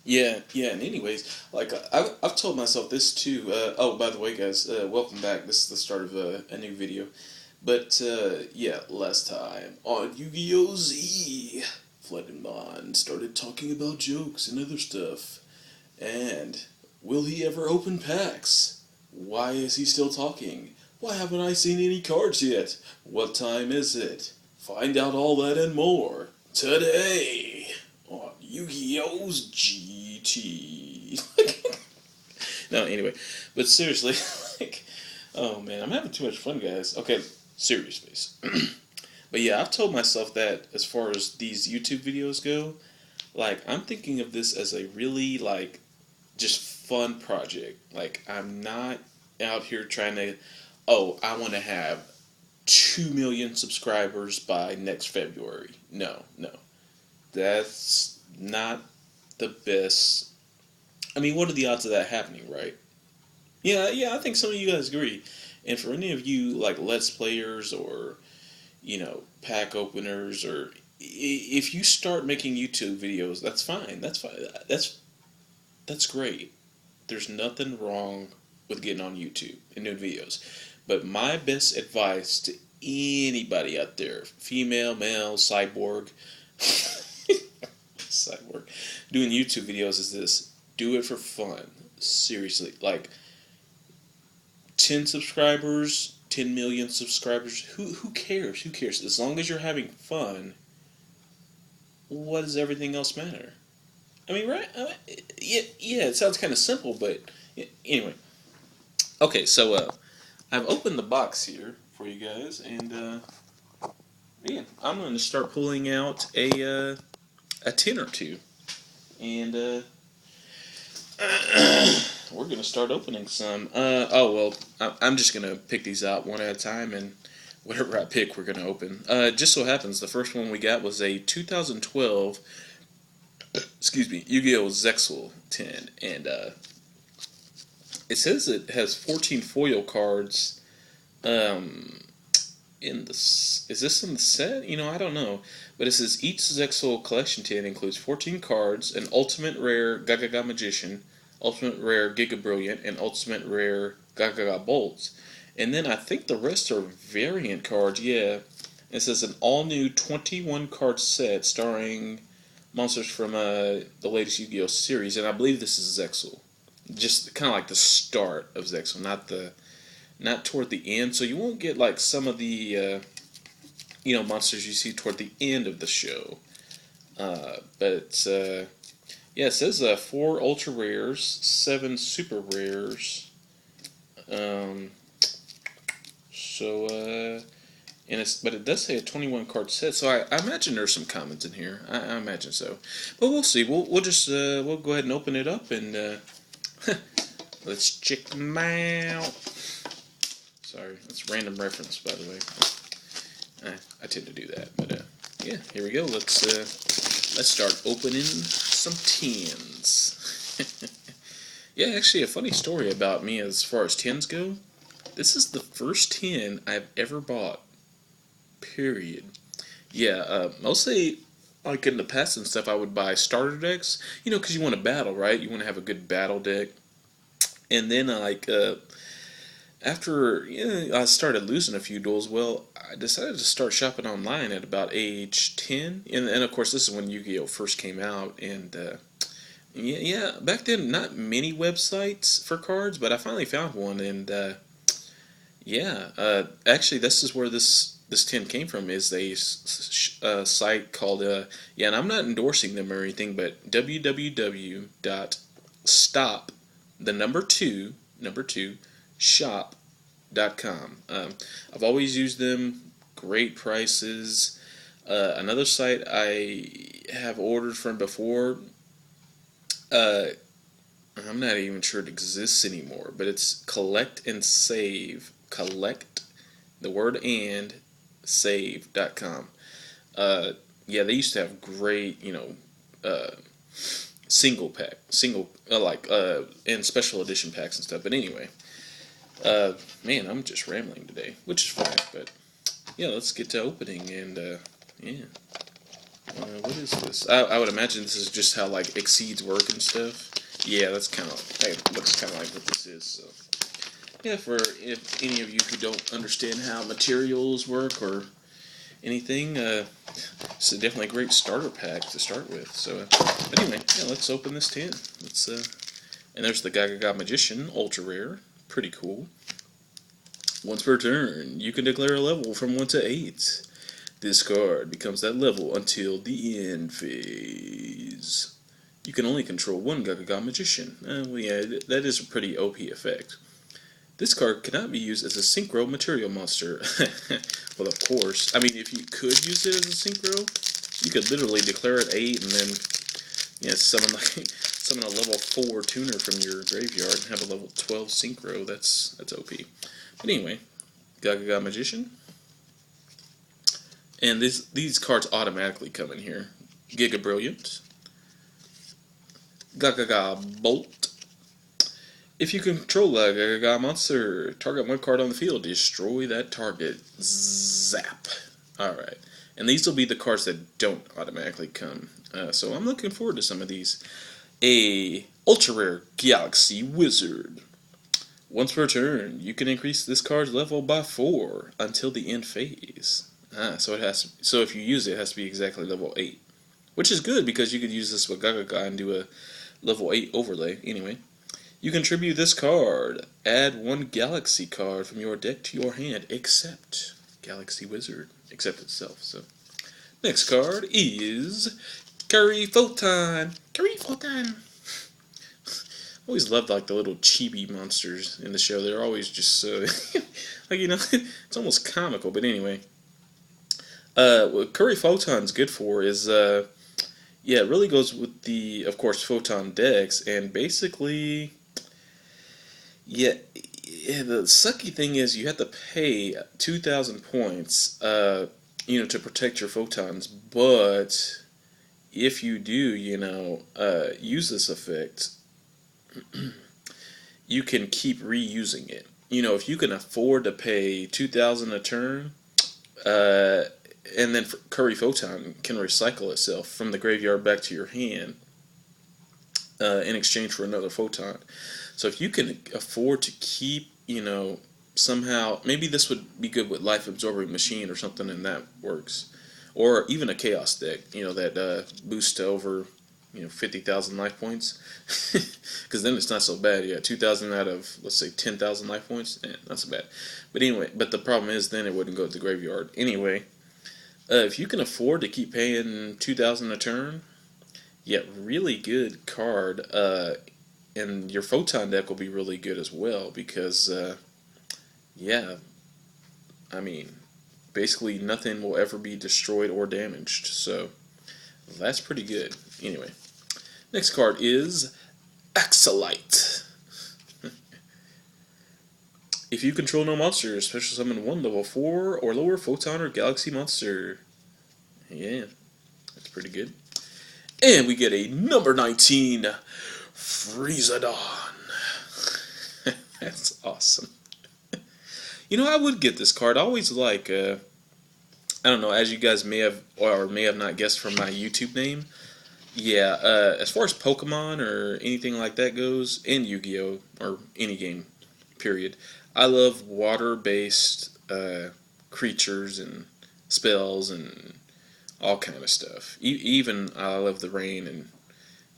yeah. And anyways, like I've told myself this too. Oh, by the way, guys, welcome back. This is the start of a new video. But yeah, last time on Yu-Gi-Oh! Z, Flood and Bond started talking about jokes and other stuff. And will he ever open packs? Why is he still talking? Why haven't I seen any cards yet? What time is it? Find out all that and more today on Yu-Gi-Oh's GT. No, anyway, but seriously, like, oh man, I'm having too much fun, guys. Okay, serious face. But yeah, I've told myself that as far as these YouTube videos go, like I'm thinking of this as a really like just fun project. Like I'm not out here trying to, oh, I want to have 2 million subscribers by next February. No, no. That's not the best. I mean, what are the odds of that happening, right? Yeah, I think some of you guys agree. And for any of you like Let's Players or, pack openers or if you start making YouTube videos, that's fine. That's fine. That's great. There's nothing wrong with getting on YouTube and doing videos. But my best advice to anybody out there, female, male, cyborg, cyborg, doing YouTube videos is this. Do it for fun. Seriously. Like 10 subscribers, 10 million subscribers, who cares? Who cares? As long as you're having fun, what does everything else matter? I mean, right? Yeah, it sounds kind of simple, but anyway. Okay, so I've opened the box here for you guys, and yeah, I'm going to start pulling out a tin or two, and we're going to start opening some. Oh well, I'm just going to pick these out one at a time, and whatever I pick, we're going to open. Just so happens the first one we got was a 2012. Excuse me, Yugioh Zexal Tin, and it says it has 14 foil cards. In the is this in the set? I don't know, but it says each Zexal collection tin includes 14 cards, an ultimate rare Gagaga Magician, ultimate rare Giga Brilliant, and ultimate rare Gagaga Bolts, and then I think the rest are variant cards. Yeah, it says an all new 21 card set starring monsters from the latest Yu-Gi-Oh series, and I believe this is Zexal. Just kind of like the start of Zexal, not toward the end. So you won't get like some of the monsters you see toward the end of the show. But yeah, it says 4 ultra rares, 7 super rares. So but it does say a 21 card set, so I imagine there's some commons in here. I imagine so, but we'll see. We'll just we'll go ahead and open it up and let's check them out. Sorry, that's random reference, by the way. I tend to do that, but yeah, here we go. Let's start opening some tins. Yeah, actually, a funny story about me as far as tins go. This is the first tin I've ever bought. Period. Yeah, mostly like in the past and stuff, I would buy starter decks. Because you want to battle, right? You want to have a good battle deck. And then after I started losing a few duels, well, I decided to start shopping online at about age 10. And of course, this is when Yu-Gi-Oh first came out, and yeah, back then not many websites for cards, but I finally found one, and yeah, actually, this is where this tin came from. Is a site called yeah, and I'm not endorsing them or anything, but www.stop the number two shop.com. I've always used them. Great prices. Another site I have ordered from before. I'm not even sure it exists anymore, but it's Collect and Save. Collect, the word and, save.com. Yeah, they used to have great, single and special edition packs and stuff. But anyway, man, I'm just rambling today, which is fine. But yeah, let's get to opening, and yeah. What is this? I would imagine this is just how like exceeds work and stuff. Yeah, that looks kind of like what this is. So yeah, for if any of you who don't understand how materials work or anything, it's definitely a great starter pack to start with. So, but anyway, yeah, let's open this tin. Let's and there's the Gaga Magician, ultra rare, pretty cool. Once per turn, you can declare a level from 1 to 8. This card becomes that level until the end phase. You can only control one Gaga Magician. Well, yeah, that is a pretty OP effect. This card cannot be used as a synchro material monster. Well, of course. I mean, if you could use it as a synchro, you could literally declare it 8 and then summon a level 4 tuner from your graveyard and have a level 12 synchro. That's OP. But anyway, Gaga Magician. And these cards automatically come in here. Giga Brilliant. Gaga Bolt. If you control a Gaga monster, target one card on the field, destroy that target. Zap. Alright. And these will be the cards that don't automatically come. So I'm looking forward to some of these. A ultra rare Galaxy Wizard. Once per turn, you can increase this card's level by 4 until the end phase. So if you use it, it has to be exactly level 8. Which is good because you could use this with Gaga and do a level 8 overlay. Anyway, you contribute this card. Add one Galaxy card from your deck to your hand, except Galaxy Wizard, except itself. So, next card is Curry Photon. Curry Photon. Always loved like the little chibi monsters in the show. They're always just so like it's almost comical. But anyway, what Curry Photon's good for is it really goes with the, of course, Photon decks, and basically, the sucky thing is you have to pay 2,000 points, to protect your photons. But if you do, use this effect, you can keep reusing it. If you can afford to pay 2,000 a turn, and then Curry Photon can recycle itself from the graveyard back to your hand in exchange for another photon. So if you can afford to keep, somehow, maybe this would be good with Life Absorbing Machine or something, and that works. Or even a Chaos deck, that boosts to over 50,000 life points, because then it's not so bad. 2,000 out of, let's say, 10,000 life points, not so bad. But anyway, the problem is then it wouldn't go to the graveyard. Anyway, if you can afford to keep paying 2,000 a turn, really good card, and your Photon deck will be really good as well, because, basically nothing will ever be destroyed or damaged, so that's pretty good. Anyway, next card is Axolite. If you control no monster, special summon one level 4 or lower Photon or Galaxy monster. Yeah, that's pretty good. And we get a number 19 FreezAdon. That's awesome. I would get this card. I always like, I don't know, as you guys may have or may have not guessed from my YouTube name, as far as Pokemon or anything like that goes, and Yu-Gi-Oh! Or any game, period, I love water-based creatures and spells and all kind of stuff. Even I love the rain, and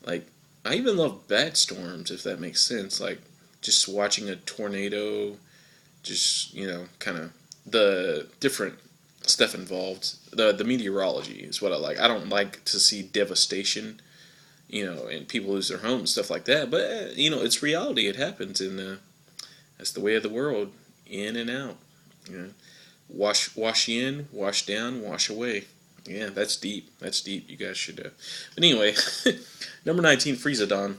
I even love bat storms, if that makes sense. Like just watching a tornado, just kind of the different stuff involved. The meteorology is what I like. I don't like to see devastation, and people lose their homes, stuff like that. But it's reality. It happens, and that's the way of the world. In and out. Wash in, wash down, wash away. Yeah, that's deep. That's deep. You guys should. But anyway, number 19, FreezaDon.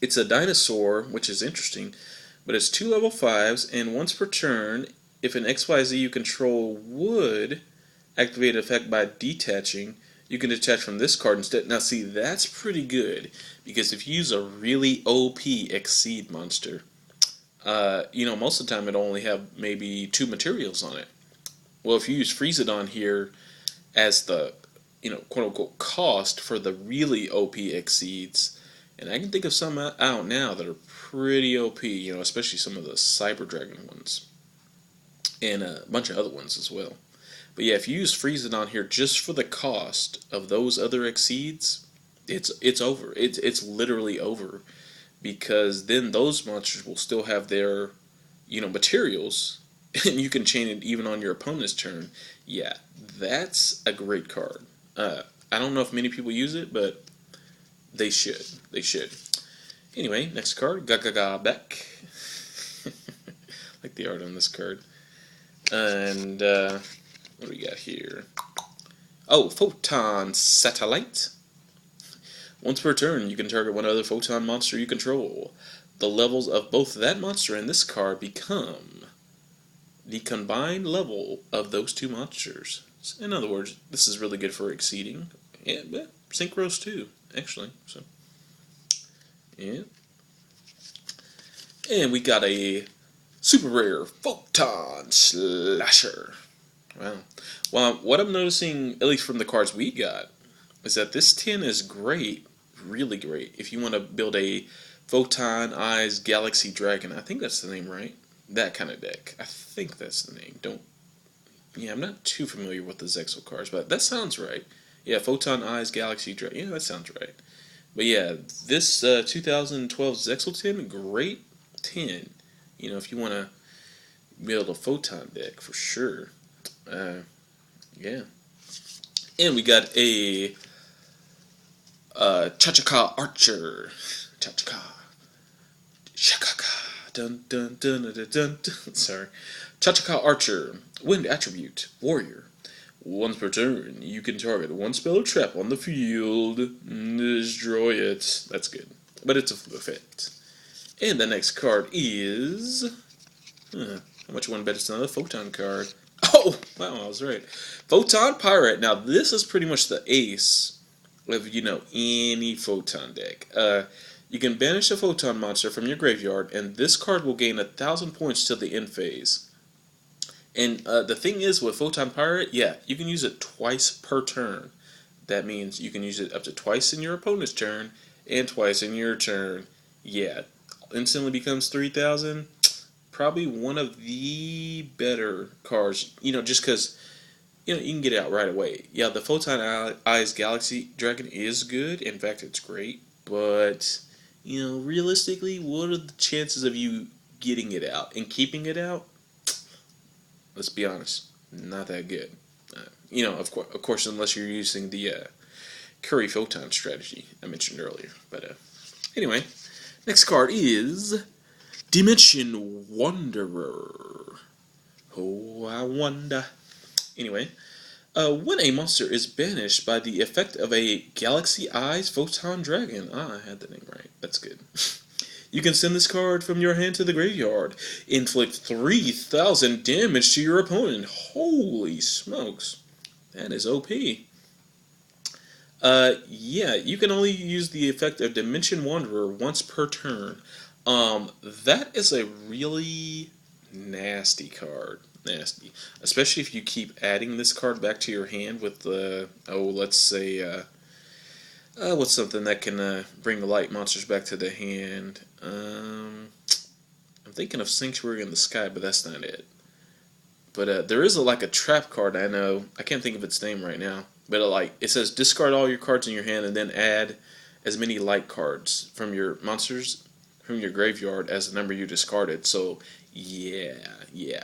It's a dinosaur, which is interesting, but it's 2 level 5s, and once per turn, if an XYZ you control would activate an effect by detaching, you can detach from this card instead. Now, see, that's pretty good, because if you use a really OP Exceed monster, most of the time it'll only have maybe 2 materials on it. Well, if you use FreezaDon here as the, quote unquote cost for the really OP exceeds. And I can think of some out now that are pretty OP, especially some of the Cyber Dragon ones. And a bunch of other ones as well. But yeah, if you use FreezAdon here just for the cost of those other exceeds, it's over. It's literally over. Because then those monsters will still have their, materials, and you can chain it even on your opponent's turn. Yeah, that's a great card. I don't know if many people use it, but they should. They should. Anyway, next card, Gaga Beck. Like the art on this card. And what do we got here? Oh, Photon Satellite. Once per turn, you can target one other Photon monster you control. The levels of both that monster and this card become the combined level of those two monsters. In other words, this is really good for exceeding. Yeah, but synchros too, actually. So, yeah. And we got a super rare Photon Slasher. Wow. Well, what I'm noticing, at least from the cards we got, is that this tin is great, really great, if you want to build a Photon Eyes Galaxy Dragon. I think that's the name, right? That kind of deck. I think that's the name. Yeah, I'm not too familiar with the Zexal cards, but that sounds right. Yeah, Photon Eyes Galaxy Dragon. Yeah, that sounds right. But yeah, this 2012 Zexal Tin, great tin. If you want to build a Photon deck, for sure. Yeah. And we got a Chachaka Archer. Chachaka. Shakaka. Dun dun dun dun dun dun. Sorry. Chachaka Archer. Wind attribute. Warrior. Once per turn, you can target one spell or trap on the field. Destroy it. That's good. But it's a full effect. And the next card is... how much you want to bet it's another Photon card? Oh! Wow, I was right. Photon Pirate. Now, this is pretty much the ace of, any Photon deck. You can banish a Photon monster from your graveyard, and this card will gain 1,000 points till the end phase. And the thing is, with Photon Pirate, yeah, you can use it twice per turn. That means you can use it up to twice in your opponent's turn, and twice in your turn. Yeah, instantly becomes 3,000. Probably one of the better cards, just because, you can get it out right away. Yeah, the Photon Eyes Galaxy Dragon is good. In fact, it's great. But, realistically, what are the chances of you getting it out and keeping it out? Let's be honest, not that good. Of course, unless you're using the Curry Photon strategy I mentioned earlier. But anyway, next card is Dimension Wanderer. Oh, I wonder. Anyway, when a monster is banished by the effect of a Galaxy Eyes Photon Dragon. I had the name right. That's good. You can send this card from your hand to the graveyard. Inflict 3,000 damage to your opponent. Holy smokes. That is OP. Yeah, you can only use the effect of Dimension Wanderer once per turn. That is a really nasty card. Nasty. Especially if you keep adding this card back to your hand with the, let's say, what's something that can bring the light monsters back to the hand? I'm thinking of Sanctuary in the Sky, but that's not it. But there is a trap card I know. I can't think of its name right now. But it says discard all your cards in your hand and then add as many light cards from your monsters from your graveyard as the number you discarded. So yeah.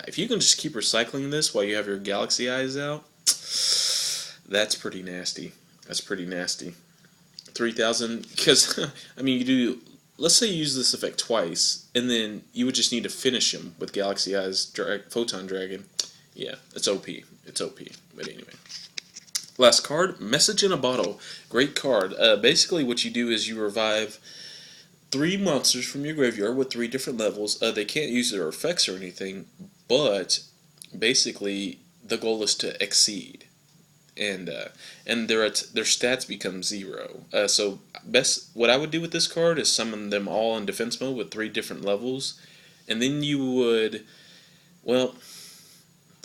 If you can just keep recycling this while you have your Galaxy Eyes out, that's pretty nasty. 3,000, because, you do, let's say you use this effect twice, and then you would just need to finish him with Galaxy Eyes Photon Dragon. Yeah, it's OP. But anyway. Last card, Message in a Bottle. Great card. Basically what you do is you revive 3 monsters from your graveyard with 3 different levels. They can't use their effects or anything, but basically the goal is to exceed. And their stats become 0. So what I would do with this card is summon them all in defense mode with 3 different levels, and then you would, well,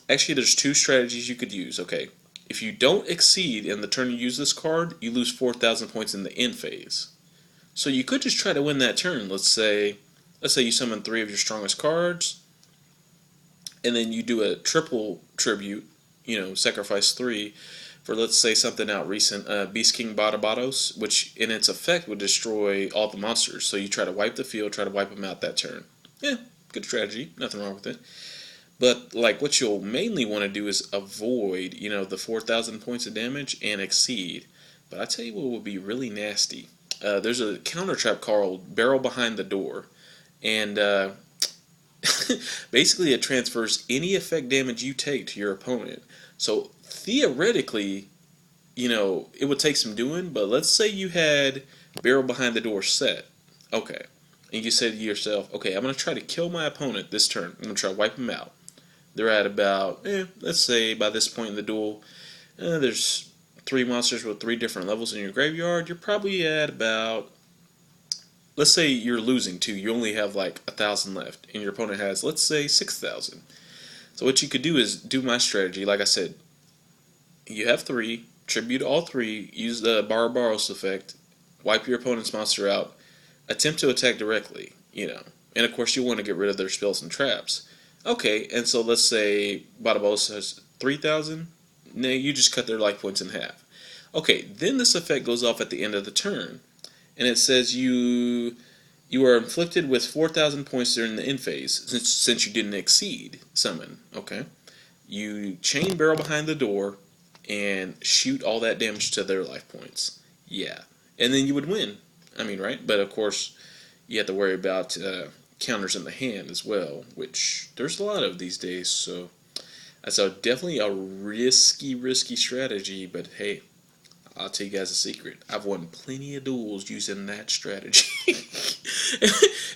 actually there's 2 strategies you could use. Okay, If you don't exceed in the turn you use this card, you lose 4,000 points in the end phase. So you could just try to win that turn. Let's say you summon 3 of your strongest cards, and then you do a triple tribute, sacrifice 3 for, let's say, something out recent, Beast King Badabados, which in its effect would destroy all the monsters. So you try to wipe the field, try to wipe them out that turn. Yeah, good strategy, nothing wrong with it. But like what you'll mainly want to do is avoid, the 4,000 points of damage and exceed. But I tell you what would be really nasty. There's a counter trap called Barrel Behind the Door, and basically it transfers any effect damage you take to your opponent. So theoretically, it would take some doing, but let's say you had Barrel Behind the Door set. Okay. And you said to yourself, okay, I'm going to try to kill my opponent this turn. I'm going to try to wipe them out. They're at about, let's say by this point in the duel, there's 3 monsters with 3 different levels in your graveyard. You're probably at about, let's say you're losing 2. You only have like 1,000 left, and your opponent has, let's say, 6,000. So what you could do is do my strategy. Like I said, you have 3, tribute all 3, use the Barbaros effect, wipe your opponent's monster out, attempt to attack directly, And of course you want to get rid of their spells and traps. Okay, and so let's say Barbaros has 3,000. Now you just cut their life points in half. Okay, then this effect goes off at the end of the turn, and it says you are inflicted with 4,000 points during the end phase since you didn't exceed summon. Okay, you chain Barrel Behind the Door and shoot all that damage to their life points. Yeah, and then you would win. I mean, right? But of course, you have to worry about counters in the hand as well, which there's a lot of these days. So that's definitely a risky strategy. But hey, I'll tell you guys a secret. I've won plenty of duels using that strategy.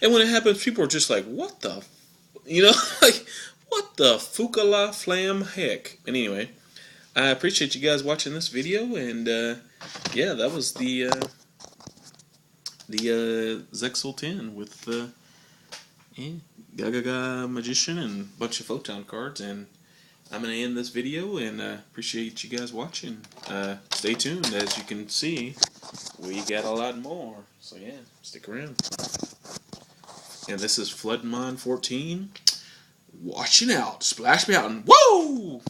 And when it happens, people are just like, what the, like, what the fukala flam heck. And anyway, I appreciate you guys watching this video, and yeah, that was the Zexal Tin with Gaga Magician and a bunch of photon cards. And I'm going to end this video, and appreciate you guys watching. Stay tuned. As you can see, we got a lot more. So yeah, stick around. And this is Floodmon 14. Watching out. Splash Mountain. Whoa!